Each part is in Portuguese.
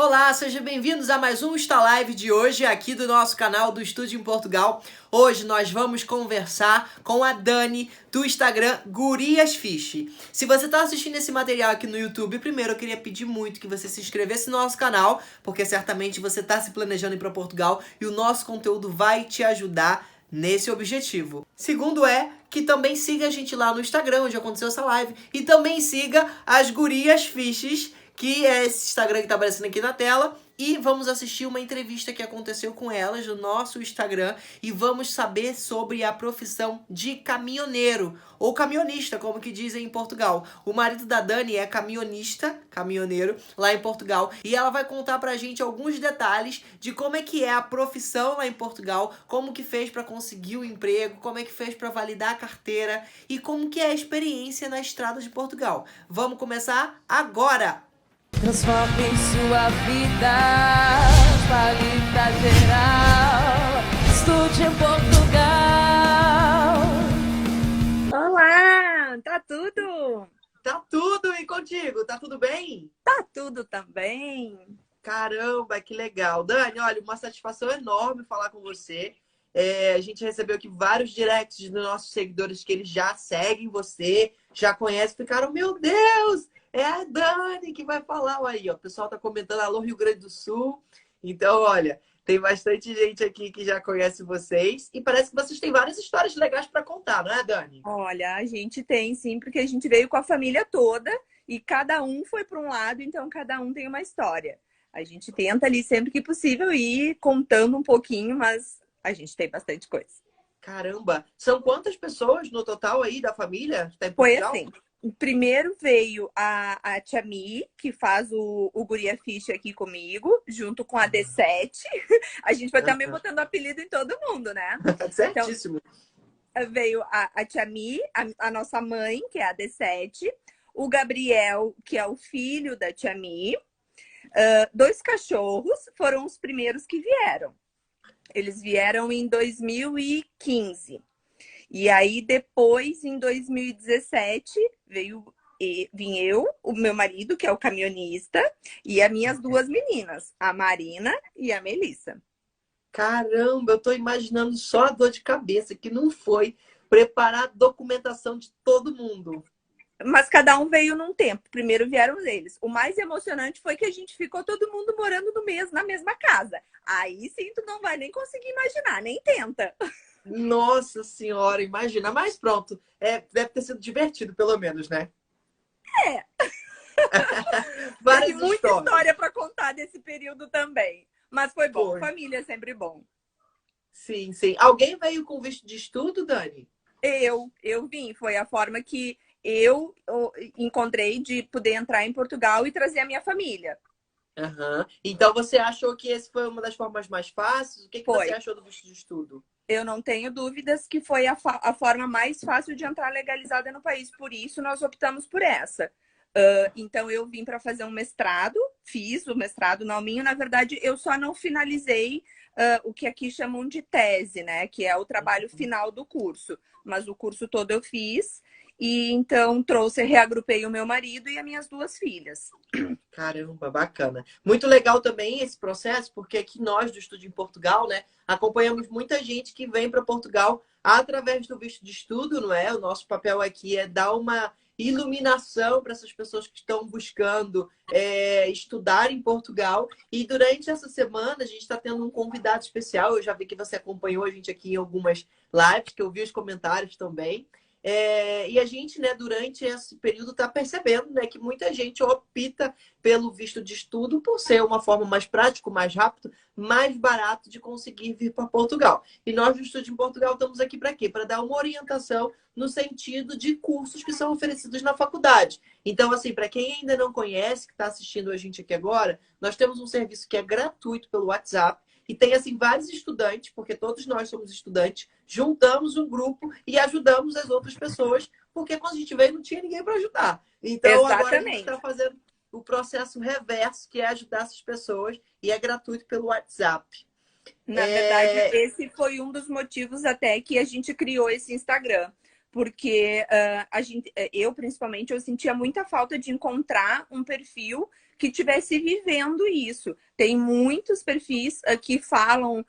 Olá, sejam bem-vindos a mais um Insta Live de hoje aqui do nosso canal do Estúdio em Portugal. Hoje nós vamos conversar com a Dani do Instagram Gurias Fish. Se você está assistindo esse material aqui no YouTube, primeiro eu queria pedir muito que você se inscrevesse no nosso canal, porque certamente você está se planejando ir para Portugal e o nosso conteúdo vai te ajudar nesse objetivo. Segundo que também siga a gente lá no Instagram, onde aconteceu essa live, e também siga as Gurias Fishes, que é esse Instagram que tá aparecendo aqui na tela, e vamos assistir uma entrevista que aconteceu com elas no nosso Instagram e vamos saber sobre a profissão de caminhoneiro, ou camionista, como que dizem em Portugal. O marido da Dani é caminhoneiro, lá em Portugal, e ela vai contar pra gente alguns detalhes de como é que é a profissão lá em Portugal, como que fez pra conseguir o emprego, como é que fez pra validar a carteira e como que é a experiência na estrada de Portugal. Vamos começar agora! Transforme sua vida, qualidade geral, estude em Portugal. Olá, tá tudo? Tá tudo, e contigo? Tá tudo bem? Tá tudo também. Caramba, que legal. Dani, olha, uma satisfação enorme falar com você. A gente recebeu aqui vários directs dos nossos seguidores que eles já seguem você, já conhecem, ficaram, meu Deus, é a Dani que vai falar. Aí, ó, o pessoal tá comentando, alô, Rio Grande do Sul. Então, olha, tem bastante gente aqui que já conhece vocês e parece que vocês têm várias histórias legais para contar, não é, Dani? Olha, a gente tem sim, porque a gente veio com a família toda e cada um foi para um lado, então cada um tem uma história. A gente tenta ali sempre que possível ir contando um pouquinho, mas a gente tem bastante coisa. Caramba, são quantas pessoas no total aí da família? Tá em Foi Portugal? assim. Primeiro veio a Tia Mi, que faz o Guria Fish aqui comigo, junto com a D7. A gente vai também botando apelido em todo mundo, né? Certíssimo. Então, veio a Tia Mi, a nossa mãe, que é a D7. O Gabriel, que é o filho da Tia Mi. 2 cachorros foram os primeiros que vieram. Eles vieram em 2015. E aí, depois, em 2017, vim eu, o meu marido, que é o camionista, e as minhas 2 meninas, a Marina e a Melissa. Caramba, eu tô imaginando só a dor de cabeça que não foi preparar a documentação de todo mundo. Mas cada um veio num tempo. Primeiro vieram eles. O mais emocionante foi que a gente ficou todo mundo morando na mesma casa. Aí sim, tu não vai nem conseguir imaginar, nem tenta. Nossa senhora, imagina. Mas pronto, deve ter sido divertido, pelo menos, né? É. Várias Tem muita histórias. história para contar desse período também. Mas foi bom. Foi. Família é sempre bom. Sim, sim. Alguém veio com visto de estudo, Dani? Eu vim. Foi a forma que eu encontrei de poder entrar em Portugal e trazer a minha família. Uhum. Então você achou que esse foi uma das formas mais fáceis? O que Foi. você achou do visto de estudo? Eu não tenho dúvidas que foi a forma mais fácil de entrar legalizada no país. Por isso, nós optamos por essa. Então, eu vim para fazer um mestrado. Fiz o mestrado na Alminho. Na verdade, eu só não finalizei o que aqui chamam de tese, né? Que é o trabalho final do curso. Mas o curso todo eu fiz. E então, reagrupei o meu marido e as minhas 2 filhas. Caramba, bacana. Muito legal também esse processo, porque aqui nós do Estúdio em Portugal, né, acompanhamos muita gente que vem para Portugal através do visto de estudo, não é? O nosso papel aqui é dar uma iluminação para essas pessoas que estão buscando estudar em Portugal. E durante essa semana a gente está tendo um convidado especial. Eu já vi que você acompanhou a gente aqui em algumas lives, que eu vi os comentários também. E a gente, né, durante esse período está percebendo, né, que muita gente opta pelo visto de estudo por ser uma forma mais prática, mais rápido, mais barato de conseguir vir para Portugal. E nós do Estúdio em Portugal estamos aqui para quê? Para dar uma orientação no sentido de cursos que são oferecidos na faculdade. Então, assim, para quem ainda não conhece, que está assistindo a gente aqui agora, nós temos um serviço que é gratuito pelo WhatsApp. E tem, assim, vários estudantes, porque todos nós somos estudantes, juntamos um grupo e ajudamos as outras pessoas, porque quando a gente veio não tinha ninguém para ajudar. Então, Exatamente. Agora a gente está fazendo o processo reverso, que é ajudar essas pessoas, e é gratuito pelo WhatsApp. Na verdade, esse foi um dos motivos até que a gente criou esse Instagram. Porque eu, principalmente, eu sentia muita falta de encontrar um perfil que estivesse vivendo isso. Tem muitos perfis que falam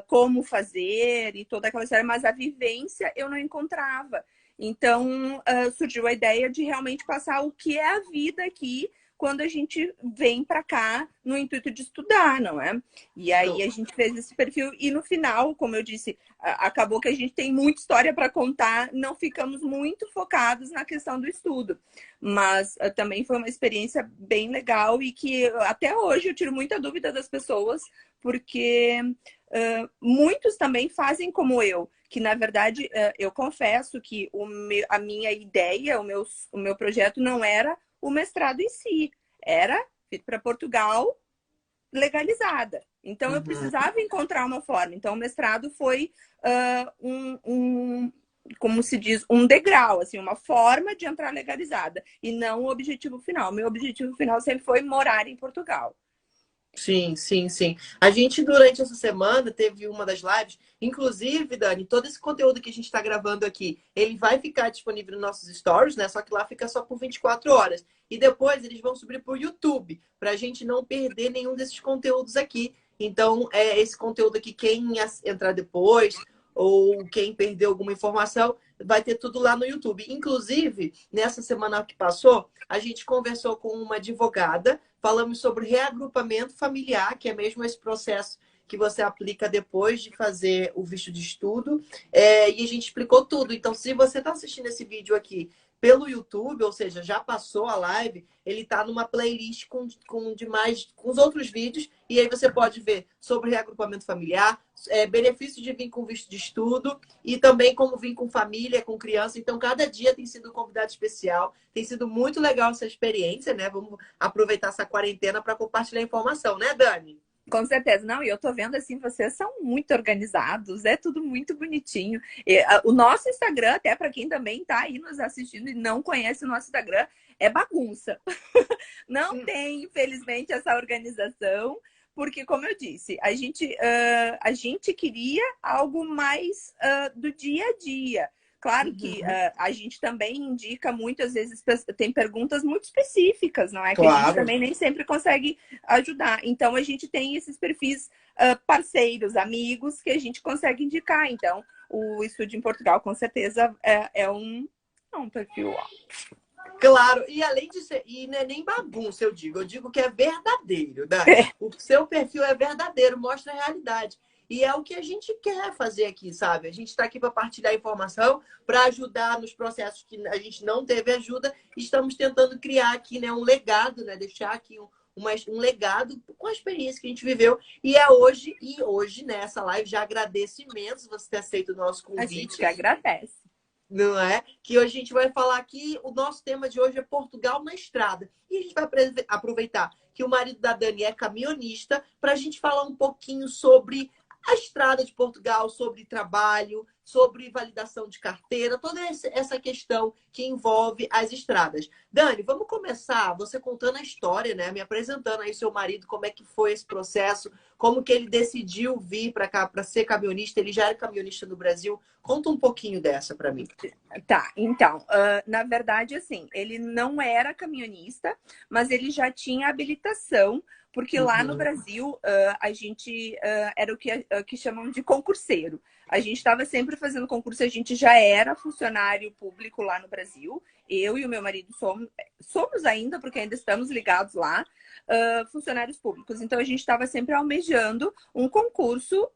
como fazer e toda aquela história, mas a vivência eu não encontrava. Então, surgiu a ideia de realmente passar o que é a vida aqui quando a gente vem para cá no intuito de estudar, não é? E aí a gente fez esse perfil e no final, como eu disse, acabou que a gente tem muita história para contar, não ficamos muito focados na questão do estudo. Mas também foi uma experiência bem legal e que até hoje eu tiro muita dúvida das pessoas, porque muitos também fazem como eu, que na verdade eu confesso que a minha ideia, o meu projeto não era o mestrado em si, era ir para Portugal legalizada. Então, eu precisava encontrar uma forma. Então, o mestrado foi como se diz, um degrau, assim, uma forma de entrar legalizada, e não o objetivo final. Meu objetivo final sempre foi morar em Portugal. Sim, sim, sim. A gente, durante essa semana, teve uma das lives. Inclusive, Dani, todo esse conteúdo que a gente está gravando aqui, ele vai ficar disponível nos nossos stories, né? Só que lá fica só por 24 horas. E depois eles vão subir para o YouTube, para a gente não perder nenhum desses conteúdos aqui. Então, esse conteúdo aqui, quem entrar depois ou quem perdeu alguma informação, vai ter tudo lá no YouTube. Inclusive, nessa semana que passou, a gente conversou com uma advogada, falamos sobre reagrupamento familiar, que é mesmo esse processo que você aplica depois de fazer o visto de estudo, e a gente explicou tudo. Então, se você está assistindo esse vídeo aqui pelo YouTube, ou seja, já passou a live, ele está numa playlist com os outros vídeos, e aí você pode ver sobre reagrupamento familiar, benefício de vir com visto de estudo, e também como vir com família, com criança. Então, cada dia tem sido um convidado especial. Tem sido muito legal essa experiência, né? Vamos aproveitar essa quarentena para compartilhar informação, né, Dani? Com certeza. Não, e eu tô vendo assim, vocês são muito organizados, é tudo muito bonitinho. O nosso Instagram, até para quem também tá aí nos assistindo e não conhece o nosso Instagram, é bagunça. Não tem, infelizmente, essa organização, porque, como eu disse, a gente queria algo mais do dia a dia. Claro que a gente também indica, muitas vezes, tem perguntas muito específicas, não é? Claro. Que a gente também nem sempre consegue ajudar. Então, a gente tem esses perfis parceiros, amigos, que a gente consegue indicar. Então, o Estude em Portugal, com certeza, é um perfil. Claro, e além de ser, e não é nem bagunça, eu digo que é verdadeiro, Dani. O seu perfil é verdadeiro, mostra a realidade. E é o que a gente quer fazer aqui, sabe? A gente está aqui para partilhar informação, para ajudar nos processos que a gente não teve ajuda. Estamos tentando criar aqui, né, um legado, né? Deixar aqui um legado com a experiência que a gente viveu. E hoje, nessa live, já agradeço imenso você ter aceito o nosso convite. A gente que agradece. Não é? Que hoje a gente vai falar aqui, o nosso tema de hoje é Portugal na estrada. E a gente vai aproveitar que o marido da Dani é caminhonista para a gente falar um pouquinho sobre a estrada de Portugal, sobre trabalho, sobre validação de carteira, toda essa questão que envolve as estradas. Dani, vamos começar você contando a história, né? Me apresentando aí seu marido, como é que foi esse processo, como que ele decidiu vir para cá para ser caminhonista. Ele já era caminhonista no Brasil. Conta um pouquinho dessa para mim. Tá, então, na verdade, assim, ele não era caminhonista, mas ele já tinha habilitação, porque lá no Brasil a gente era o que chamam de concurseiro. A gente estava sempre fazendo concurso, a gente já era funcionário público lá no Brasil. Eu e o meu marido somos ainda, porque ainda estamos ligados lá, funcionários públicos. Então a gente estava sempre almejando um concurso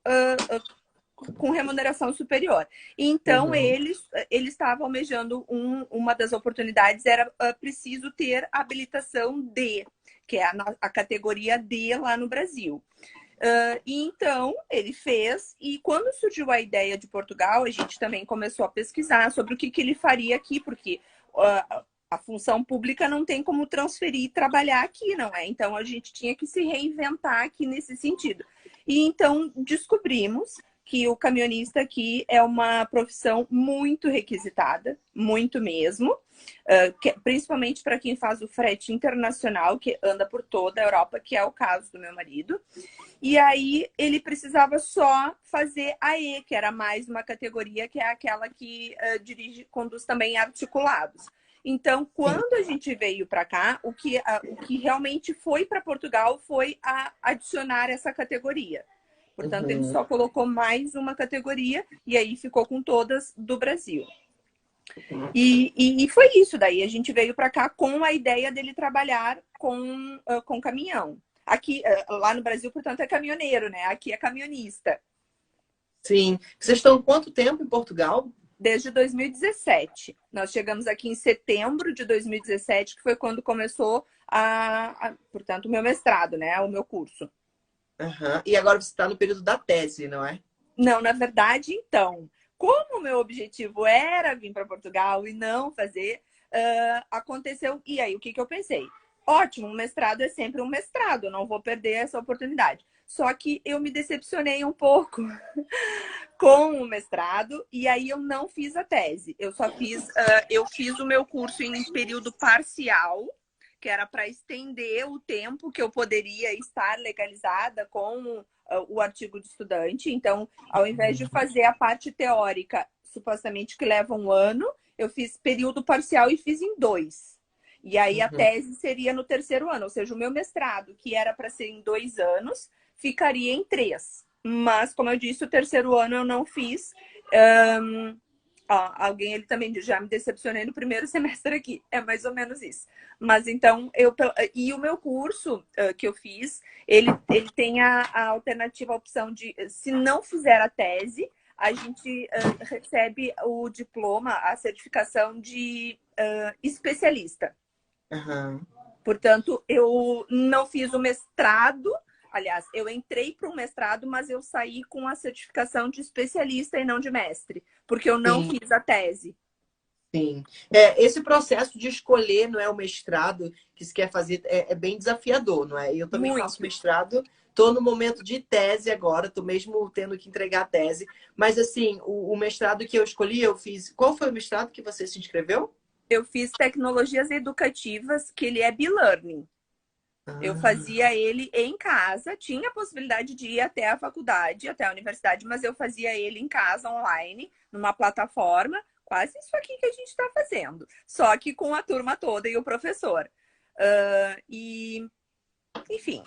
com remuneração superior. Então, ele estava almejando uma das oportunidades, era preciso ter habilitação D, que é a categoria D lá no Brasil. E então, ele fez, e quando surgiu a ideia de Portugal, a gente também começou a pesquisar sobre o que ele faria aqui, porque a função pública não tem como transferir e trabalhar aqui, não é? Então, a gente tinha que se reinventar aqui nesse sentido. E então, descobrimos que o caminhonista aqui é uma profissão muito requisitada, muito mesmo, principalmente para quem faz o frete internacional, que anda por toda a Europa, que é o caso do meu marido. E aí ele precisava só fazer a E, que era mais uma categoria, que é aquela que conduz também articulados. Então, Sim. quando a gente veio para cá, o que realmente foi para Portugal foi adicionar essa categoria. Portanto, ele Uhum. só colocou mais uma categoria e aí ficou com todas do Brasil. E foi isso. Daí a gente veio para cá com a ideia dele trabalhar com caminhão. Aqui, lá no Brasil, portanto, é caminhoneiro, né? Aqui é camionista. Sim. Vocês estão quanto tempo em Portugal? Desde 2017. Nós chegamos aqui em setembro de 2017, que foi quando começou portanto, o meu mestrado, né? O meu curso. Uhum. E agora você está no período da tese, não é? Não, na verdade, então, como o meu objetivo era vir para Portugal e não fazer, aconteceu. E aí, o que eu pensei? Ótimo, um mestrado é sempre um mestrado, eu não vou perder essa oportunidade. Só que eu me decepcionei um pouco com o mestrado e aí eu não fiz a tese. Eu fiz o meu curso em período parcial, que era para estender o tempo que eu poderia estar legalizada com o artigo de estudante. Então, ao invés de fazer a parte teórica, supostamente que leva um ano, eu fiz período parcial e fiz em 2. E aí a Uhum. tese seria no terceiro ano, ou seja, o meu mestrado, que era para ser em 2 anos, ficaria em 3. Mas, como eu disse, o terceiro ano eu não fiz. Alguém, ele também já me decepcionei no primeiro semestre aqui. É mais ou menos isso. Mas então, e o meu curso que eu fiz, ele tem a alternativa, a opção de, se não fizer a tese, a gente recebe o diploma, a certificação de especialista. Uhum. Portanto, eu não fiz o mestrado. Aliás, eu entrei para um mestrado, mas eu saí com a certificação de especialista e não de mestre, porque eu não Sim, fiz a tese. sim. Esse processo de escolher, não é, o mestrado que se quer fazer é bem desafiador, não é? Eu também faço Muito. mestrado, estou no momento de tese agora, estou mesmo tendo que entregar a tese. Mas, assim, o mestrado que eu escolhi, eu fiz. Qual foi o mestrado que você se inscreveu? Eu fiz tecnologias educativas, que ele é e-learning. Eu Ah, fazia ele em casa, tinha a possibilidade de ir até a faculdade, até a universidade, mas eu fazia ele em casa, online, numa plataforma, quase isso aqui que a gente está fazendo, só que com a turma toda e o professor. Enfim,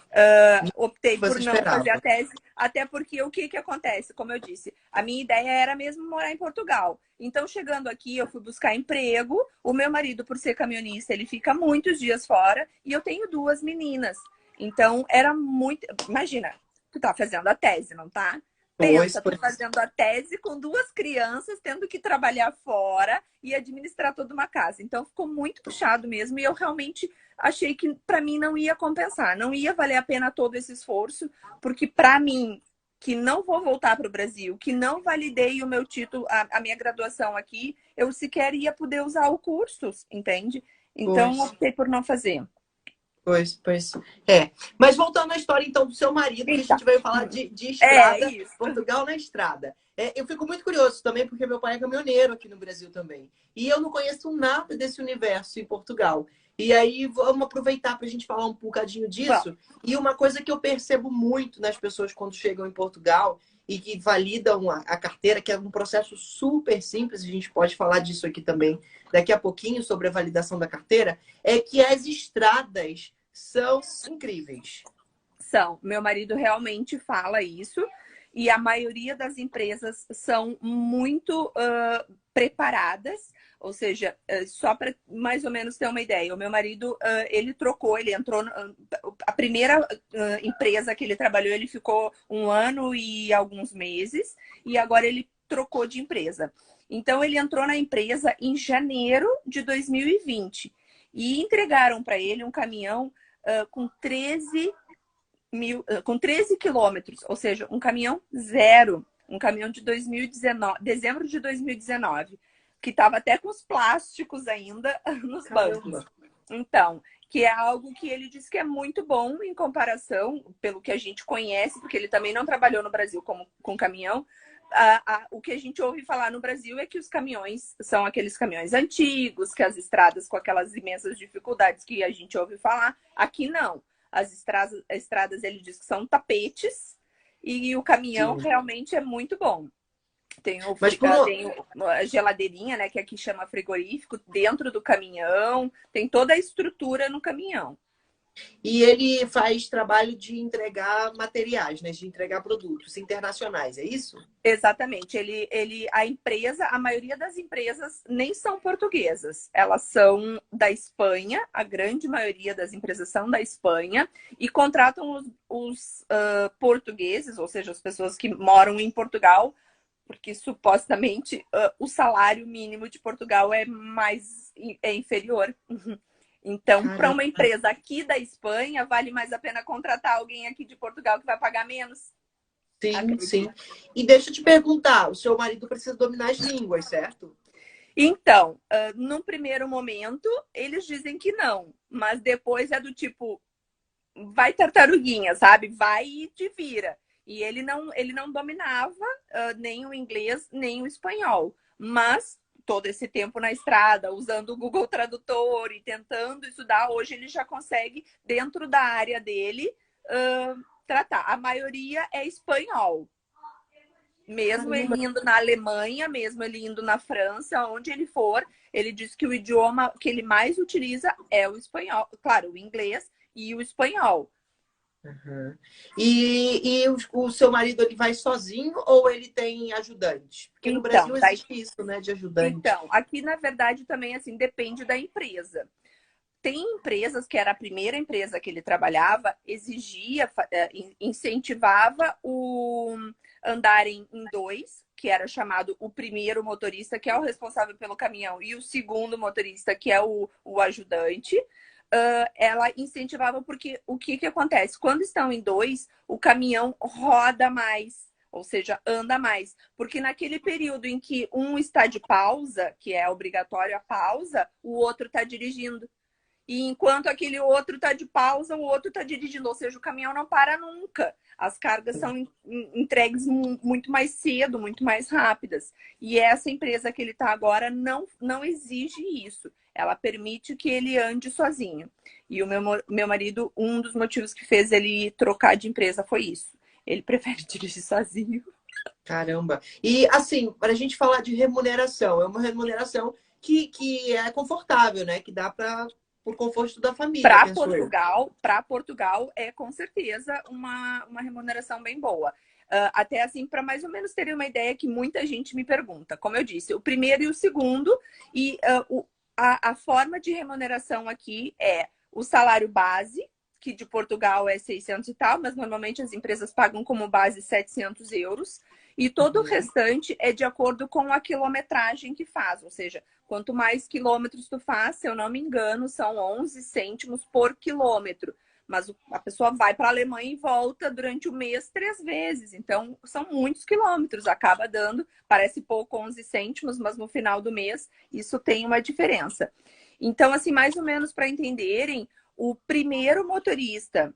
optei você por não fazer a esperava. tese, até porque o que acontece? Como eu disse, a minha ideia era mesmo morar em Portugal. Então, chegando aqui, eu fui buscar emprego. O meu marido, por ser camionista, ele fica muitos dias fora e eu tenho 2 meninas. Então, era muito. Imagina, tu tá fazendo a tese, não tá? Pois, Pensa, tô pois. fazendo a tese com 2 crianças, tendo que trabalhar fora e administrar toda uma casa. Então, ficou muito puxado mesmo e eu realmente achei que para mim não ia compensar, não ia valer a pena todo esse esforço, porque para mim, que não vou voltar para o Brasil, que não validei o meu título, a minha graduação aqui, eu sequer ia poder usar o curso, entende? Então, Pois. optei por não fazer. Pois. É. Mas voltando à história, então, do seu marido, que a Eita, gente veio falar de é estrada, isso. Portugal na estrada. Eu fico muito curioso também, porque meu pai é caminhoneiro aqui no Brasil também. E eu não conheço nada desse universo em Portugal. E aí, vamos aproveitar para a gente falar um bocadinho Bom, disso. E uma coisa que eu percebo muito nas pessoas quando chegam em Portugal e que validam a carteira, que é um processo super simples, a gente pode falar disso aqui também daqui a pouquinho, sobre a validação da carteira, é que as estradas são incríveis. meu marido realmente fala isso. E a maioria das empresas são muito preparadas, ou seja, só para mais ou menos ter uma ideia, o meu marido, ele entrou, a primeira empresa que ele trabalhou, ele ficou 1 ano e alguns meses, e agora ele trocou de empresa. Então, ele entrou na empresa em janeiro de 2020 e entregaram para ele um caminhão com 13 quilômetros, ou seja, um caminhão zero, um caminhão de 2019, dezembro de 2019, que estava até com os plásticos ainda nos bancos. Caramba. Então, que é algo que ele diz que é muito bom em comparação, pelo que a gente conhece, porque ele também não trabalhou no Brasil com caminhão. O que a gente ouve falar no Brasil é que os caminhões são aqueles caminhões antigos, que as estradas com aquelas imensas dificuldades que a gente ouve falar. Aqui não. As estradas, ele diz que são tapetes e o caminhão Sim. realmente é muito bom. Mas por um... Tem a geladeirinha, né? Que aqui chama frigorífico, dentro do caminhão. Tem toda a estrutura no caminhão. E ele faz trabalho de entregar materiais, né? De entregar produtos internacionais, é isso? Exatamente. A maioria das empresas nem são portuguesas. Elas são da Espanha, a grande maioria das empresas são da Espanha, e contratam os portugueses, ou seja, as pessoas que moram em Portugal, porque supostamente o salário mínimo de Portugal é inferior. Então, para uma empresa aqui da Espanha, vale mais a pena contratar alguém aqui de Portugal que vai pagar menos. Sim, Acredito. sim. E deixa eu te perguntar, o seu marido precisa dominar as línguas, certo? Então, num primeiro momento, eles dizem que não, mas depois é do tipo, vai tartaruguinha, sabe? Vai e te vira. E ele não dominava nem o inglês, nem o espanhol, mas todo esse tempo na estrada, usando o Google Tradutor e tentando estudar, hoje ele já consegue, dentro da área dele, tratar. A maioria é espanhol. Mesmo ele indo na Alemanha, mesmo ele indo na França, onde ele for, ele diz que o idioma que ele mais utiliza é o espanhol. Claro, o inglês e o espanhol. Uhum. E o seu marido, ele vai sozinho ou ele tem ajudante? Porque no Brasil existe isso, né, de ajudante. Então, aqui na verdade também assim depende da empresa. Tem empresas que era a primeira empresa que ele trabalhava, incentivava o andarem em dois, que era chamado o primeiro motorista, que é o responsável pelo caminhão, e o segundo motorista, que é o ajudante. Ela incentivava porque o que acontece? Quando estão em dois, o caminhão roda mais, ou seja, anda mais. Porque naquele período em que um está de pausa, que é obrigatório a pausa, o outro está dirigindo. E enquanto aquele outro está de pausa, o outro está dirigindo. Ou seja, o caminhão não para nunca. As cargas são entregues muito mais cedo, muito mais rápidas. E essa empresa que ele está agora não exige isso. Ela permite que ele ande sozinho. E o meu marido, um dos motivos que fez ele trocar de empresa foi isso. Ele prefere dirigir sozinho. Caramba. E assim, para a gente falar de remuneração, é uma remuneração que é confortável, né? Que dá para o conforto da família. Para Portugal é com certeza uma remuneração bem boa. Até assim, para mais ou menos terem uma ideia que muita gente me pergunta. Como eu disse, o primeiro e o segundo, e a forma de remuneração aqui é o salário base, que de Portugal é 600 e tal, mas normalmente as empresas pagam como base 700 euros. E todo o restante é de acordo com a quilometragem que faz. Ou seja, quanto mais quilômetros tu faz, se eu não me engano, são 11 cêntimos por quilômetro. Mas a pessoa vai para a Alemanha e volta durante o mês 3 vezes. Então, são muitos quilômetros. Acaba dando, parece pouco, 11 cêntimos, mas no final do mês isso tem uma diferença. Então, assim, mais ou menos para entenderem, o primeiro motorista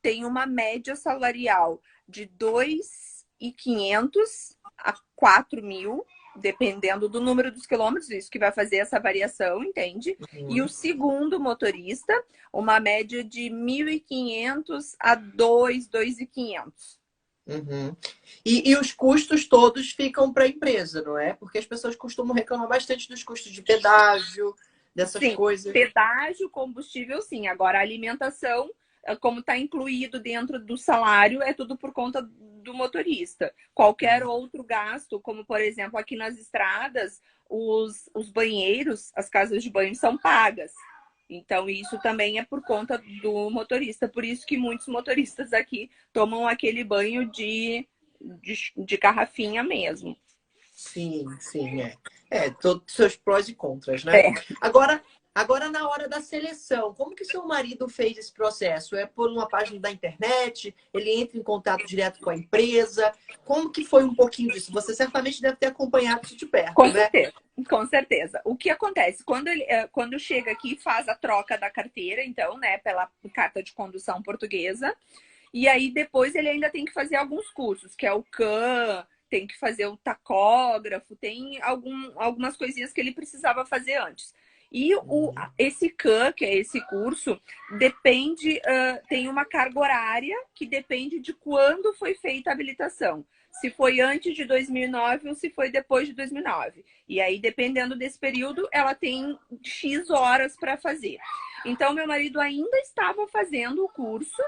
tem uma média salarial de 2.500 a 4.000, dependendo do número dos quilômetros, isso que vai fazer essa variação, entende? E o segundo motorista, uma média de 1.500 a 2.500. Uhum. E os custos todos ficam para a empresa, não é? Porque as pessoas costumam reclamar bastante dos custos de pedágio, dessas coisas. Pedágio, combustível, sim. Agora, a alimentação, como está incluído dentro do salário, é tudo por conta do motorista. Qualquer outro gasto, como por exemplo aqui nas estradas, os banheiros, as casas de banho são pagas. Então isso também é por conta do motorista. Por isso que muitos motoristas aqui tomam aquele banho de garrafinha mesmo. Sim, sim, todos os seus prós e contras, né? Agora, na hora da seleção, como que seu marido fez esse processo? É por uma página da internet? Ele entra em contato direto com a empresa? Como que foi um pouquinho disso? Você certamente deve ter acompanhado isso de perto, né? Com certeza. O que acontece? Quando chega aqui, faz a troca da carteira, então, né, pela carta de condução portuguesa. E aí, depois, ele ainda tem que fazer alguns cursos, que é o CAN, tem que fazer o tacógrafo, tem algumas coisinhas que ele precisava fazer antes. E esse CAN, que é esse curso, depende, tem uma carga horária que depende de quando foi feita a habilitação. Se foi antes de 2009 ou se foi depois de 2009. E aí, dependendo desse período, ela tem X horas para fazer. Então, meu marido ainda estava fazendo o curso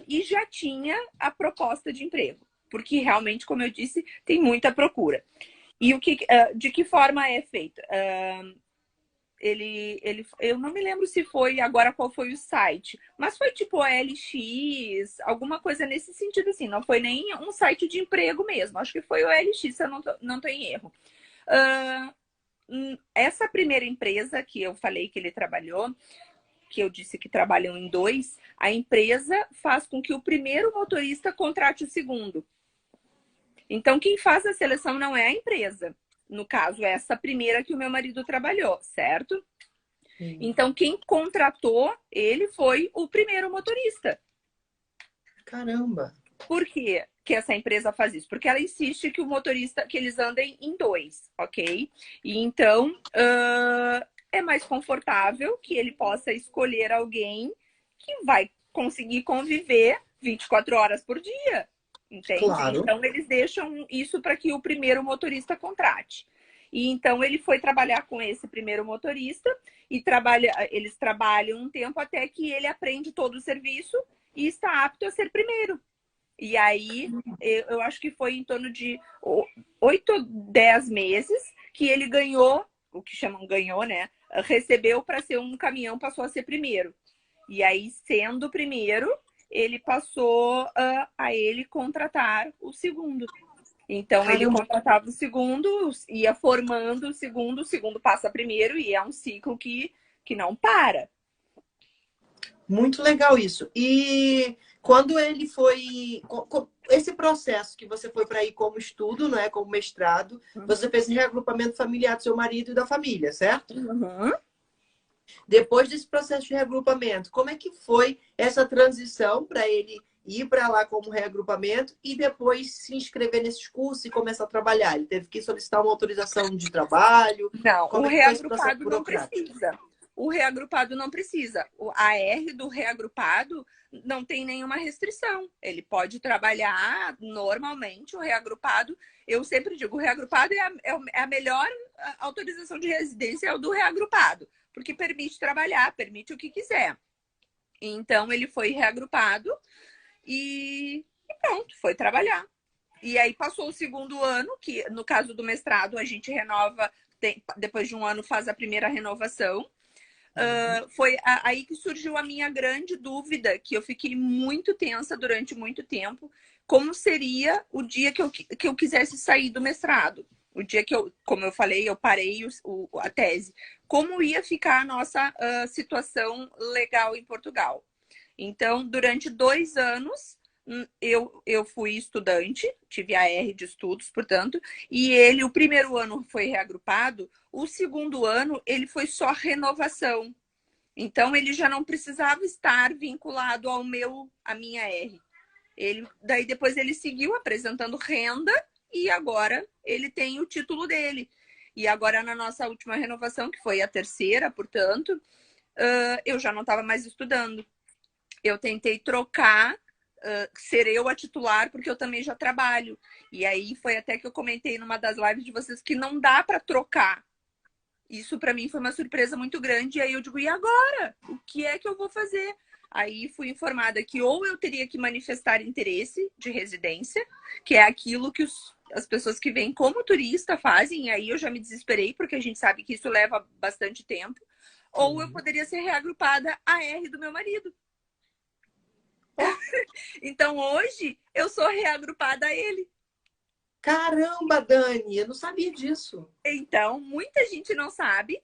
e já tinha a proposta de emprego. Porque realmente, como eu disse, tem muita procura. E de que forma é feito? Eu não me lembro se foi agora qual foi o site, mas foi tipo OLX, alguma coisa nesse sentido assim. Não foi nem um site de emprego mesmo. Acho que foi o OLX, se eu não tô em erro. Essa primeira empresa que eu falei que ele trabalhou, que eu disse que trabalham em 2, a empresa faz com que o primeiro motorista contrate o segundo. Então, quem faz a seleção não é a empresa. No caso, essa primeira que o meu marido trabalhou, certo? Então, quem contratou ele foi o primeiro motorista. Caramba! Por quê que essa empresa faz isso? Porque ela insiste que o motorista, que eles andem em 2, ok? E então, é mais confortável que ele possa escolher alguém que vai conseguir conviver 24 horas por dia. Entende? Claro. Então, eles deixam isso para que o primeiro motorista contrate. E então, ele foi trabalhar com esse primeiro motorista e eles trabalham um tempo até que ele aprende todo o serviço e está apto a ser primeiro. E aí, eu acho que foi em torno de 8 ou 10 meses que ele ganhou, o que chamam ganhou, né? Recebeu para ser um caminhão, passou a ser primeiro. E aí, sendo o primeiro, ele passou a ele contratar o segundo. Então, Caramba. ele contratava o segundo, ia formando o segundo passa primeiro, e é um ciclo que não para. Muito legal isso. E quando ele foi... Esse processo que você foi para ir como estudo, né, como mestrado, você fez o reagrupamento familiar do seu marido e da família, certo? Uhum. Depois desse processo de reagrupamento, como é que foi essa transição para ele ir para lá como reagrupamento e depois se inscrever nesses cursos e começar a trabalhar? Ele teve que solicitar uma autorização de trabalho? Não, Como o é que foi esse processo reagrupado não burocrático? precisa. O reagrupado não precisa. A R do reagrupado não tem nenhuma restrição. Ele pode trabalhar normalmente. O reagrupado, eu sempre digo, o reagrupado é a melhor autorização de residência, é o do reagrupado, porque permite trabalhar, permite o que quiser. Então, ele foi reagrupado e pronto, foi trabalhar. E aí passou o segundo ano, que no caso do mestrado a gente renova, depois de um ano faz a primeira renovação. Foi aí que surgiu a minha grande dúvida, que eu fiquei muito tensa durante muito tempo, como seria o dia que eu quisesse sair do mestrado. O dia que como eu falei, eu parei a tese. Como ia ficar a nossa situação legal em Portugal. Então, durante 2 anos, eu fui estudante, tive a R de estudos, portanto, e o primeiro ano foi reagrupado, o segundo ano ele foi só renovação. Então, ele já não precisava estar vinculado à minha R. Daí depois ele seguiu apresentando renda e agora ele tem o título dele. E agora na nossa última renovação, que foi a terceira, portanto, eu já não estava mais estudando. Eu tentei trocar, ser eu a titular, porque eu também já trabalho. E aí foi até que eu comentei numa das lives de vocês que não dá para trocar. Isso para mim foi uma surpresa muito grande. E aí eu digo, e agora? O que é que eu vou fazer? Aí fui informada que ou eu teria que manifestar interesse de residência, que é aquilo que as pessoas que vêm como turista fazem, e aí eu já me desesperei, porque a gente sabe que isso leva bastante tempo, ou eu poderia ser reagrupada à R do meu marido. Então, hoje, eu sou reagrupada a ele. Caramba, Dani, eu não sabia disso. Então, muita gente não sabe.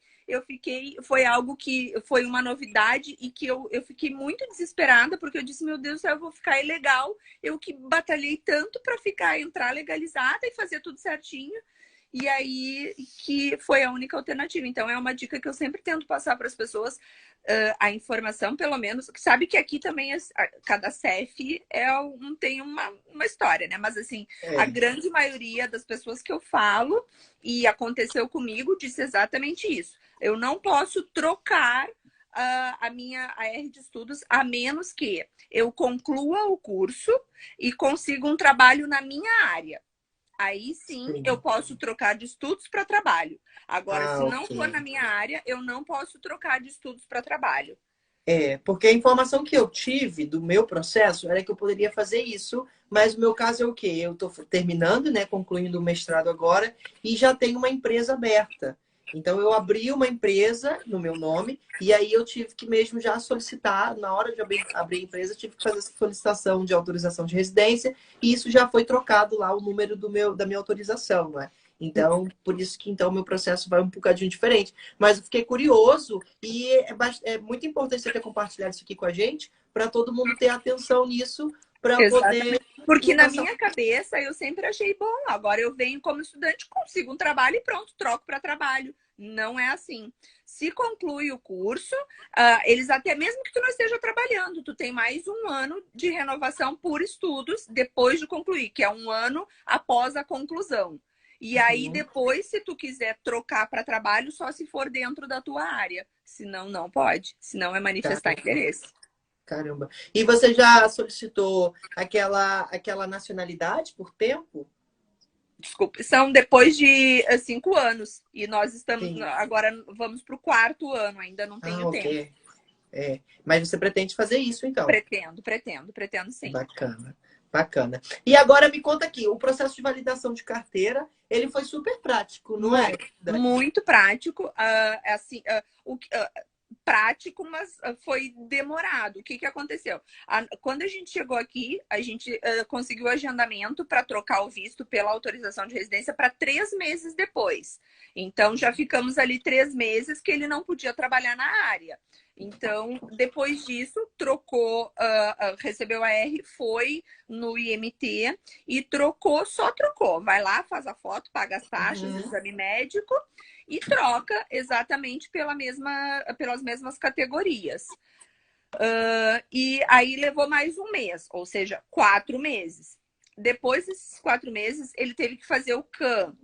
Foi algo que foi uma novidade e que eu fiquei muito desesperada, porque eu disse, meu Deus do céu, eu vou ficar ilegal. Eu que batalhei tanto para entrar legalizada e fazer tudo certinho. e aí que foi a única alternativa. Então, é uma dica que eu sempre tento passar para as pessoas, a informação, pelo menos, que sabe que aqui também cada CEF tem uma história, né? Mas, assim, a grande maioria das pessoas que eu falo, e aconteceu comigo, disse exatamente isso. Eu não posso trocar a minha AR de estudos, a menos que eu conclua o curso e consiga um trabalho na minha área. Aí sim, eu posso trocar de estudos para trabalho. Agora, se não for na minha área, eu não posso trocar de estudos para trabalho. Porque a informação que eu tive do meu processo era que eu poderia fazer isso, mas o meu caso é o quê? Eu estou terminando, né, concluindo o mestrado agora e já tenho uma empresa aberta. Então, eu abri uma empresa no meu nome e aí eu tive que mesmo já solicitar, na hora de abrir a empresa, tive que fazer essa solicitação de autorização de residência e isso já foi trocado lá, o número da minha autorização, né? Então, por isso que então o meu processo vai um bocadinho diferente. Mas eu fiquei curioso e é muito importante você ter compartilhado isso aqui com a gente para todo mundo ter atenção nisso, para poder... Porque na minha cabeça eu sempre achei bom. Agora eu venho como estudante, consigo um trabalho e pronto, troco para trabalho. Não é assim. Se conclui o curso, eles até mesmo que tu não esteja trabalhando, tu tem mais um ano de renovação por estudos depois de concluir, que é um ano após a conclusão. E aí depois, se tu quiser trocar para trabalho, só se for dentro da tua área. Senão, não pode. Senão é manifestar interesse. Caramba. E você já solicitou aquela nacionalidade por tempo? Desculpa, são depois de 5 anos. E nós estamos agora, vamos para o 4º ano, ainda não tenho tempo. Mas você pretende fazer isso, então? Pretendo sim. Bacana. E agora me conta aqui, o processo de validação de carteira, ele foi super prático, não é? Muito prático. Prático, mas foi demorado. O que aconteceu? Quando a gente chegou aqui, a gente conseguiu agendamento para trocar o visto pela autorização de residência para 3 meses depois. Então, já ficamos ali 3 meses que ele não podia trabalhar na área. Então, depois disso, trocou, recebeu a R, foi no IMT e só trocou. Vai lá, faz a foto, paga as taxas do exame médico e troca exatamente pelas mesmas categorias. E aí levou mais um mês, ou seja, 4 meses. Depois desses 4 meses, ele teve que fazer o CAM.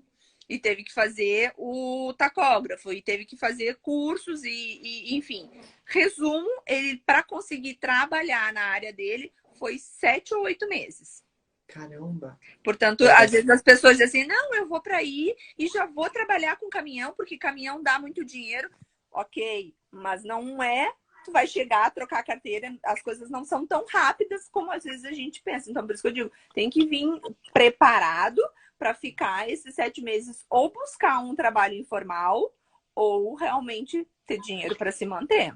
E teve que fazer o tacógrafo, e teve que fazer cursos, enfim. Resumo, ele, para conseguir trabalhar na área dele, foi 7 ou 8 meses. Caramba! Portanto, às vezes as pessoas dizem assim, não, eu vou para aí e já vou trabalhar com caminhão, porque caminhão dá muito dinheiro. Ok, mas não é... Tu vai chegar a trocar a carteira, as coisas não são tão rápidas como às vezes a gente pensa. Então, por isso que eu digo, tem que vir preparado para ficar esses 7 meses ou buscar um trabalho informal ou realmente ter dinheiro para se manter.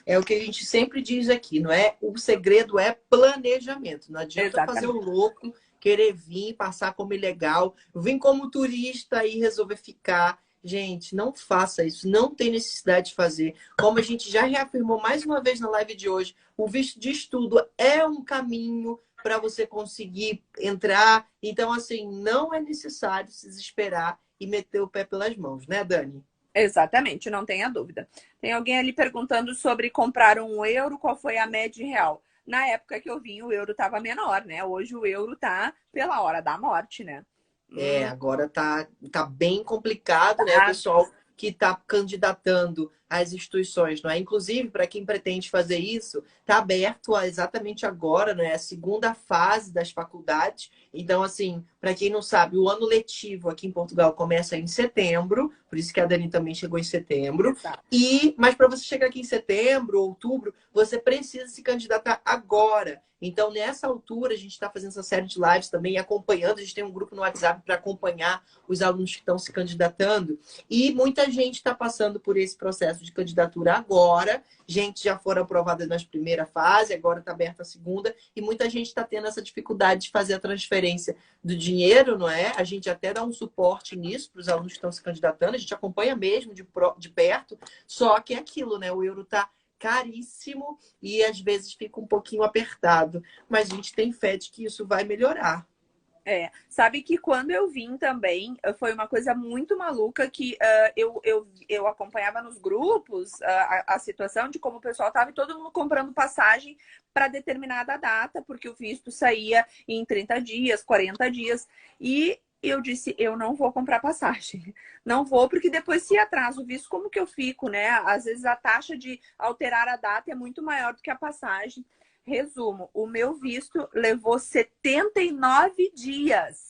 É o que a gente sempre diz aqui, não é? O segredo é planejamento. Não adianta fazer o louco, querer vir, passar como ilegal, vir como turista e resolver ficar. Gente, não faça isso, não tem necessidade de fazer. Como a gente já reafirmou mais uma vez na live de hoje, o visto de estudo é um caminho para você conseguir entrar. Então, assim, não é necessário se desesperar e meter o pé pelas mãos, né, Dani? Exatamente, não tenha dúvida. Tem alguém ali perguntando sobre comprar um euro, qual foi a média real? Na época que eu vim, o euro estava menor, né? Hoje o euro tá pela hora da morte, né? Agora tá bem complicado, né? O pessoal que está candidatando às instituições, não é? Inclusive, para quem pretende fazer isso, está aberto exatamente agora, né? A segunda fase das faculdades. Então, assim, para quem não sabe, o ano letivo aqui em Portugal começa em setembro, por isso que a Dani também chegou em setembro. Mas para você chegar aqui em setembro, outubro, você precisa se candidatar agora. Então, nessa altura, a gente está fazendo essa série de lives também, acompanhando. A gente tem um grupo no WhatsApp para acompanhar os alunos que estão se candidatando. E muita gente está passando por esse processo de candidatura agora. Gente já foram aprovadas na primeira fase, agora está aberta a segunda. E muita gente está tendo essa dificuldade de fazer a transferência do dinheiro, não é? A gente até dá um suporte nisso para os alunos que estão se candidatando. A gente acompanha mesmo de perto. Só que é aquilo, né? O euro está caríssimo e às vezes fica um pouquinho apertado. Mas a gente tem fé de que isso vai melhorar. Sabe que quando eu vim também, foi uma coisa muito maluca que eu acompanhava nos grupos a situação de como o pessoal estava e todo mundo comprando passagem para determinada data, porque o visto saía em 30 dias, 40 dias. E eu disse, eu não vou comprar passagem. Não vou, porque depois se atrasa o visto, como que eu fico, né? Às vezes a taxa de alterar a data é muito maior do que a passagem. Resumo, o meu visto levou 79 dias.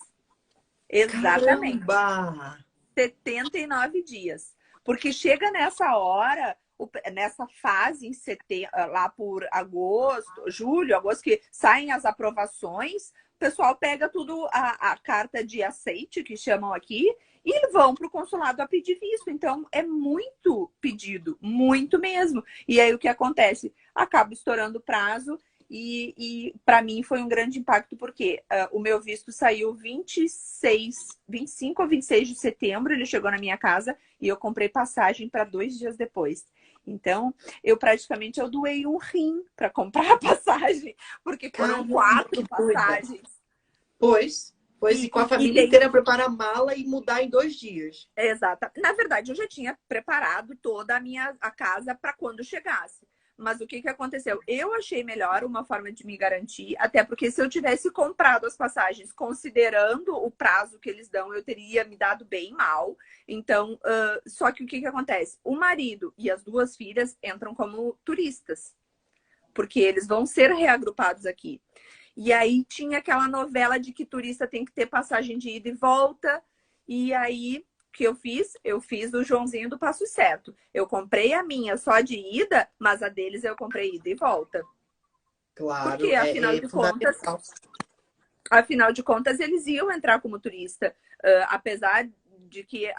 Exatamente. Caramba! 79 dias. Porque chega nessa hora, nessa fase em setembro, lá por agosto, julho, agosto, que saem as aprovações, o pessoal pega tudo, a carta de aceite, que chamam aqui, e vão para o consulado a pedir visto. Então, é muito pedido, muito mesmo. E aí, o que acontece? Acaba estourando o prazo e para mim foi um grande impacto, porque o meu visto saiu 25 ou 26 de setembro, ele chegou na minha casa e eu comprei passagem para 2 dias depois. Então, eu doei um rim para comprar a passagem, porque foram 4 passagens. Pois, e com a família inteira preparar a mala e mudar em 2 dias. Exato. Na verdade, eu já tinha preparado toda a casa para quando chegasse. Mas o que aconteceu? Eu achei melhor uma forma de me garantir, até porque se eu tivesse comprado as passagens considerando o prazo que eles dão, eu teria me dado bem mal. Então, só que o que acontece? O marido e as 2 filhas entram como turistas, porque eles vão ser reagrupados aqui. E aí tinha aquela novela de que turista tem que ter passagem de ida e volta. E aí, o que eu fiz? Eu fiz o Joãozinho do Passo Certo. Eu comprei a minha só de ida, mas a deles eu comprei ida e volta. Claro, porque, afinal de contas, eles iam entrar como turista. Apesar de que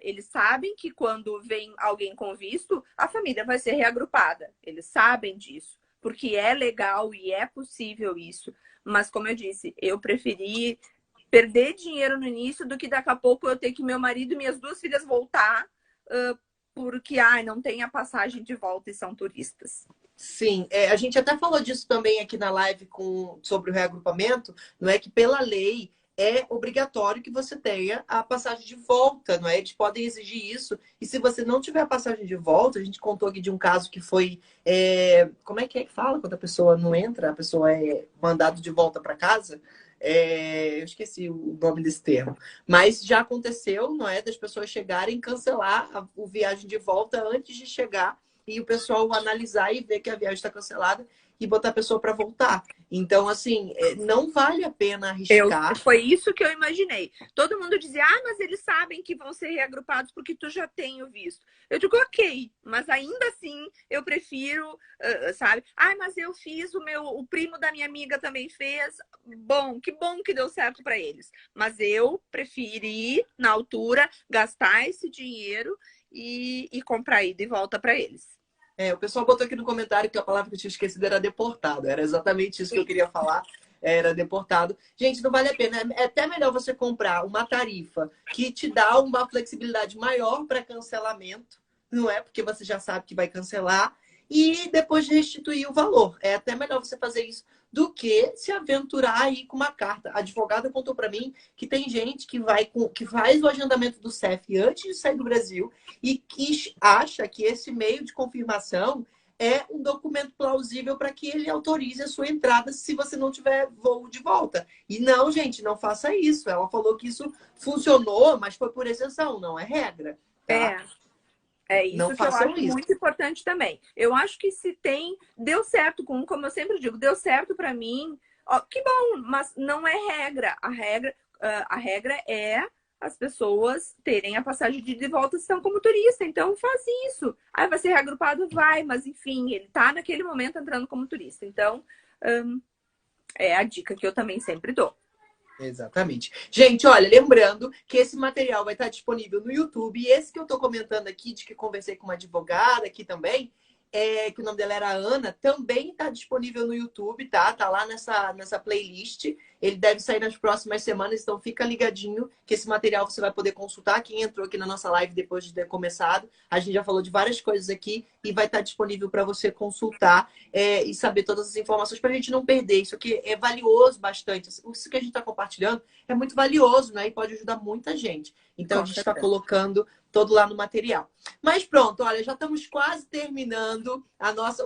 eles sabem que quando vem alguém com visto, a família vai ser reagrupada. Eles sabem disso. Porque é legal e é possível isso. Mas, como eu disse, eu preferi perder dinheiro no início do que daqui a pouco eu ter que meu marido e minhas 2 filhas voltar porque não tem a passagem de volta e são turistas. Sim, a gente até falou disso também aqui na live sobre o reagrupamento, não é que pela lei é obrigatório que você tenha a passagem de volta, não é? Eles podem exigir isso. E se você não tiver a passagem de volta, a gente contou aqui de um caso que foi... como é que fala quando a pessoa não entra? A pessoa é mandada de volta para casa? Eu esqueci o nome desse termo. Mas já aconteceu, não é? Das pessoas chegarem e cancelar a viagem de volta antes de chegar e o pessoal analisar e ver que a viagem está cancelada e botar a pessoa para voltar. Então, assim, não vale a pena arriscar. Foi isso que eu imaginei. Todo mundo dizia, mas eles sabem que vão ser reagrupados porque tu já tem o visto. Eu digo, ok, mas ainda assim eu prefiro, sabe? Mas eu fiz, o primo da minha amiga também fez. Que bom que deu certo para eles. Mas eu preferi, na altura, gastar esse dinheiro e comprar ida e volta para eles. O pessoal botou aqui no comentário que a palavra que eu tinha esquecido era deportado. Era exatamente isso que eu queria falar. Era deportado. Gente, não vale a pena. É até melhor você comprar uma tarifa que te dá uma flexibilidade maior para cancelamento, não é? Porque você já sabe que vai cancelar e depois restituir o valor. É até melhor você fazer isso do que se aventurar aí com uma carta. A advogada contou para mim que tem gente que faz o agendamento do CEF antes de sair do Brasil e que acha que esse meio de confirmação é um documento plausível para que ele autorize a sua entrada se você não tiver voo de volta. E não, gente, não faça isso. Ela falou que isso funcionou, mas foi por exceção, não é regra. Tá? É isso não que eu acho muito importante também. Eu acho que se deu certo como eu sempre digo, deu certo para mim, que bom, mas não é regra. A regra é as pessoas terem a passagem de volta se estão como turista. Então faz isso. Vai ser reagrupado? Vai, mas enfim, ele tá naquele momento entrando como turista. Então, é a dica que eu também sempre dou. Exatamente. Gente, olha, lembrando que esse material vai estar disponível no YouTube. E esse que eu estou comentando aqui, de que conversei com uma advogada aqui também, que o nome dela era Ana, também está disponível no YouTube, tá? Tá lá nessa playlist. Ele deve sair nas próximas semanas, então fica ligadinho que esse material você vai poder consultar. Quem entrou aqui na nossa live depois de ter começado, a gente já falou de várias coisas aqui e vai estar disponível para você consultar e saber todas as informações para a gente não perder. Isso aqui é valioso bastante. Isso que a gente está compartilhando é muito valioso, né? E pode ajudar muita gente. Então, a gente está colocando todo lá no material. Mas pronto, olha, já estamos quase terminando a nossa...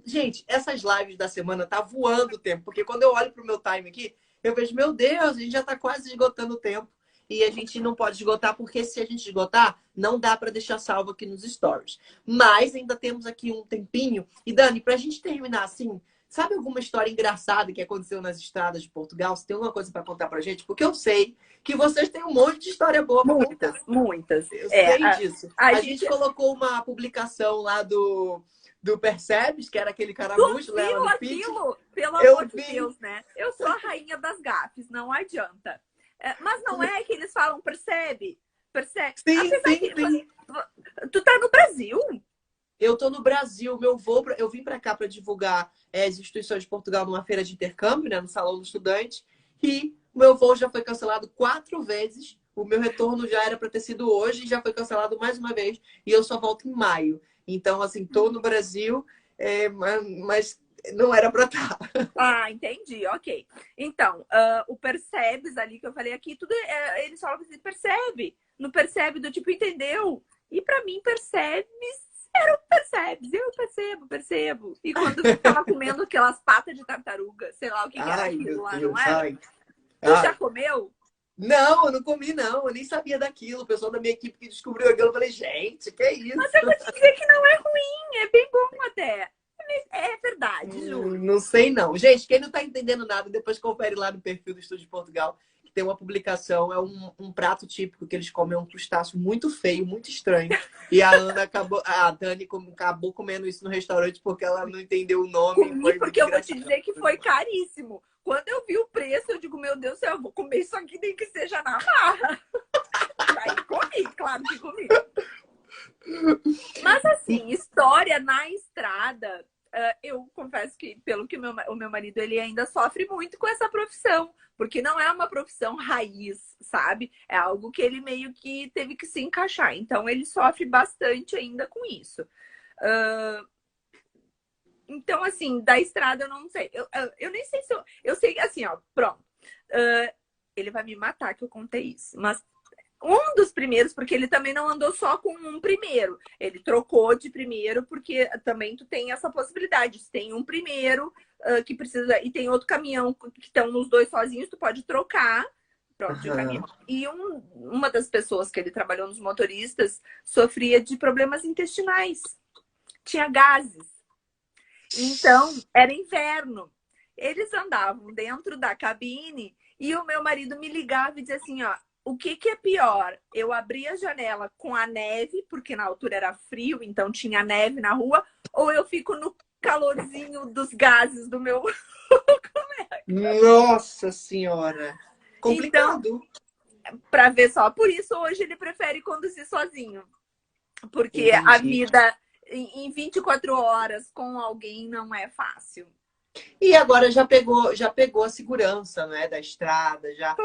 Gente, essas lives da semana tá voando o tempo, porque quando eu olho para o meu time aqui, eu vejo, meu Deus, a gente já está quase esgotando o tempo. E a gente não pode esgotar, porque se a gente esgotar, não dá para deixar salvo aqui nos stories. Mas ainda temos aqui um tempinho. E Dani, para a gente terminar assim, sabe alguma história engraçada que aconteceu nas estradas de Portugal? Você tem alguma coisa para contar para a gente? Porque eu sei que vocês têm um monte de história boa para contar. Muitas. Eu sei disso. A gente colocou uma publicação lá do Percebes, que era aquele caramujo, Léo no aquilo? Pelo amor de Deus, né? Eu sou a rainha das gafes, não adianta. Mas não é que eles falam, percebe? Sim. Tu tá no Brasil? Eu tô no Brasil, meu voo, eu vim para cá para divulgar as instituições de Portugal numa feira de intercâmbio, né, no Salão do Estudante, e o meu voo já foi cancelado 4 vezes. O meu retorno já era para ter sido hoje e já foi cancelado mais uma vez, e eu só volto em maio. Então, assim, tô no Brasil, mas não era para estar. Ah, entendi, ok. Então, o Percebes ali que eu falei aqui, tudo eles falam assim, percebe. No percebe do tipo, entendeu? E para mim, Percebes era o Percebes. Eu percebo. E quando eu tava comendo aquelas patas de tartaruga, sei lá o que era aquilo lá, não era? Tu já comeu? Não, eu não comi, não. Eu nem sabia daquilo. O pessoal da minha equipe que descobriu aquilo, eu falei, gente, que é isso? Mas eu vou te dizer que não é ruim, é bem bom até. É verdade, juro. Não sei, não. Gente, quem não tá entendendo nada, depois confere lá no perfil do Estúdio de Portugal, que tem uma publicação, é um prato típico que eles comem, um crustáceo muito feio, muito estranho. E a Dani acabou comendo isso no restaurante porque ela não entendeu o nome. Comi porque eu vou te dizer que foi caríssimo. Quando eu vi o preço, eu digo, meu Deus do céu, eu vou comer isso aqui, nem que seja na marra. Aí comi, claro que comi. Mas assim, história na estrada, eu confesso que, pelo que o meu marido, ele ainda sofre muito com essa profissão. Porque não é uma profissão raiz, sabe? É algo que ele meio que teve que se encaixar. Então, ele sofre bastante ainda com isso. Então, assim, da estrada eu não sei. Eu nem sei se eu sei, assim, ó, pronto. Ele vai me matar que eu contei isso. Mas um dos primeiros, porque ele também não andou só com um primeiro. Ele trocou de primeiro, porque também tu tem essa possibilidade. Se tem um primeiro que precisa, e tem outro caminhão que estão nos dois sozinhos, tu pode trocar. Pronto, de caminhão. E uma das pessoas que ele trabalhou nos motoristas sofria de problemas intestinais. Tinha gases. Então, era inverno. Eles andavam dentro da cabine e o meu marido me ligava e dizia assim, ó, o que é pior? Eu abri a janela com a neve, porque na altura era frio, então tinha neve na rua, ou eu fico no calorzinho dos gases do meu colega? Nossa Senhora! Complicado. Então, para ver só. Por isso, hoje ele prefere conduzir sozinho. Porque Entendi. A vida em 24 horas com alguém não é fácil. E agora já pegou a segurança, né, da estrada, já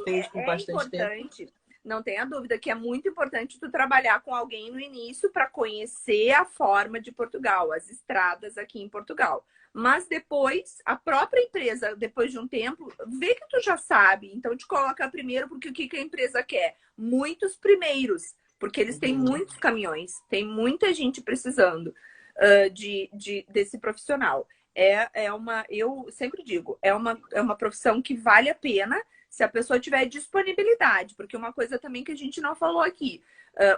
fez com bastante importante. Tempo. Não tenha dúvida que é muito importante tu trabalhar com alguém no início para conhecer a forma de Portugal, as estradas aqui em Portugal. Mas depois, a própria empresa, depois de um tempo, vê que tu já sabe. Então, te coloca primeiro, porque o que a empresa quer? Muitos primeiros. Porque eles têm muitos caminhões. Tem muita gente precisando desse profissional. Eu sempre digo, é uma profissão que vale a pena se a pessoa tiver disponibilidade. Porque uma coisa também que a gente não falou aqui.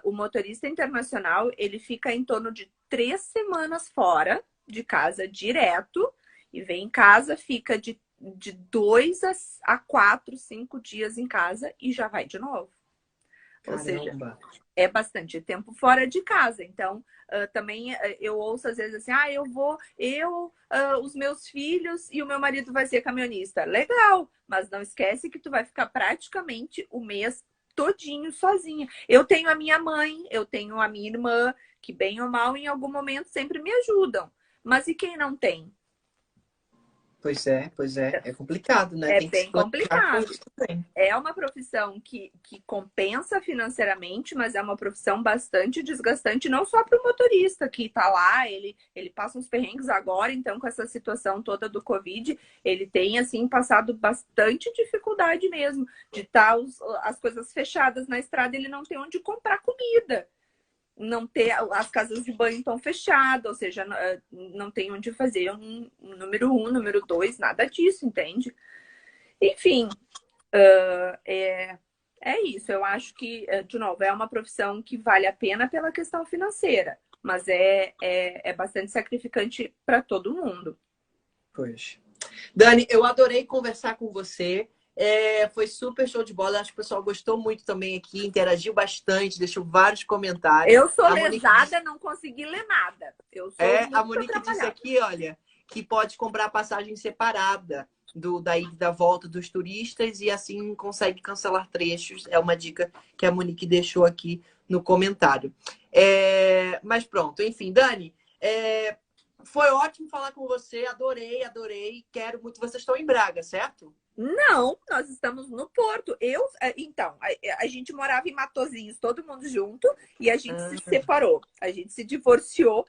O motorista internacional, ele fica em torno de 3 semanas fora de casa direto e vem em casa, fica de 2 a 4, 5 dias em casa e já vai de novo. Caramba. Ou seja, é bastante tempo fora de casa. Então, também eu ouço às vezes assim, os meus filhos e o meu marido vai ser caminhonista. Legal, mas não esquece que tu vai ficar praticamente o mês todinho sozinha. Eu tenho a minha mãe, eu tenho a minha irmã, que bem ou mal, em algum momento sempre me ajudam. Mas e quem não tem? Pois é, pois é. É complicado, né? É Tem que se bem planejar com complicado. isso também. É uma profissão que compensa financeiramente, mas é uma profissão bastante desgastante, não só para o motorista que está lá, ele passa uns perrengues agora, então com essa situação toda do Covid, ele tem assim passado bastante dificuldade mesmo de estar as coisas fechadas na estrada, ele não tem onde comprar comida. Não ter, as casas de banho estão fechadas, ou seja, não tem onde fazer um número 1, número 2, nada disso, entende? Enfim, é isso. Eu acho que, de novo, é uma profissão que vale a pena pela questão financeira, mas é bastante sacrificante para todo mundo. Pois. Dani, eu adorei conversar com você. Foi super show de bola. Acho que o pessoal gostou muito também aqui, interagiu bastante, deixou vários comentários. Eu sou A Monique lesada, não consegui ler nada. Eu sou a muito Monique disse atrapalhada. aqui, olha, que pode comprar passagem separada da ida e da volta dos turistas e assim consegue cancelar trechos. É uma dica que a Monique deixou aqui no comentário. Mas pronto, enfim, Dani, foi ótimo falar com você, adorei, adorei. Quero muito. Vocês estão em Braga, certo? Não, nós estamos no Porto. Então, a gente morava em Matosinhos, todo mundo junto, e a gente se separou. A gente se divorciou.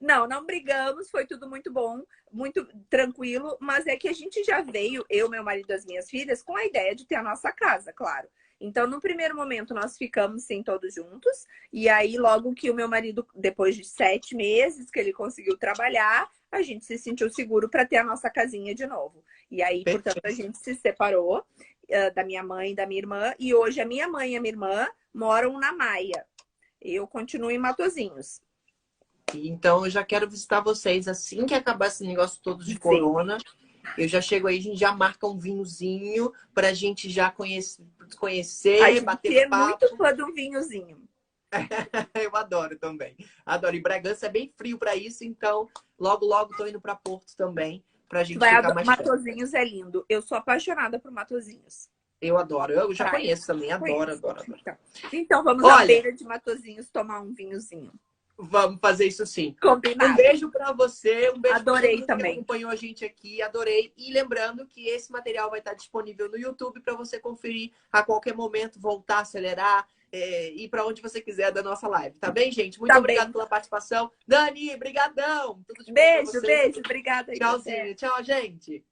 Não brigamos, foi tudo muito bom, muito tranquilo, mas é que a gente já veio, eu, meu marido e as minhas filhas, com a ideia de ter a nossa casa, claro. Então, no primeiro momento, nós ficamos, sim, todos juntos. E aí, logo que o meu marido, depois de 7 meses que ele conseguiu trabalhar, a gente se sentiu seguro para ter a nossa casinha de novo. E aí, portanto, a gente se separou da minha mãe e da minha irmã. E hoje a minha mãe e a minha irmã moram na Maia. Eu continuo em Matosinhos. Então, eu já quero visitar vocês assim que acabar esse negócio todo de Sim. corona. Eu já chego aí, a gente já marca um vinhozinho pra gente já conhecer, A gente bater é papo. muito fã do vinhozinho. Eu adoro também. Adoro. E Bragança é bem frio para isso, então logo, logo tô indo para Porto também, pra gente ficar mais perto. Matosinhos é lindo. Eu sou apaixonada por Matosinhos. Eu adoro. Eu já Praia. conheço também. Adoro, adoro, adoro. Então vamos à Olha, beira de Matosinhos tomar um vinhozinho. vamos fazer isso sim. Combinado. Um beijo para você. Um beijo Adorei para todo mundo também. que acompanhou a gente aqui. Adorei. E lembrando que esse material vai estar disponível no YouTube para você conferir a qualquer momento, voltar, acelerar, ir para onde você quiser da nossa live. Tá bem, gente? Muito obrigada pela participação. Dani, brigadão. Tudo de bom pra Beijo, você. beijo. Obrigada. Tchauzinho. Tchau, gente.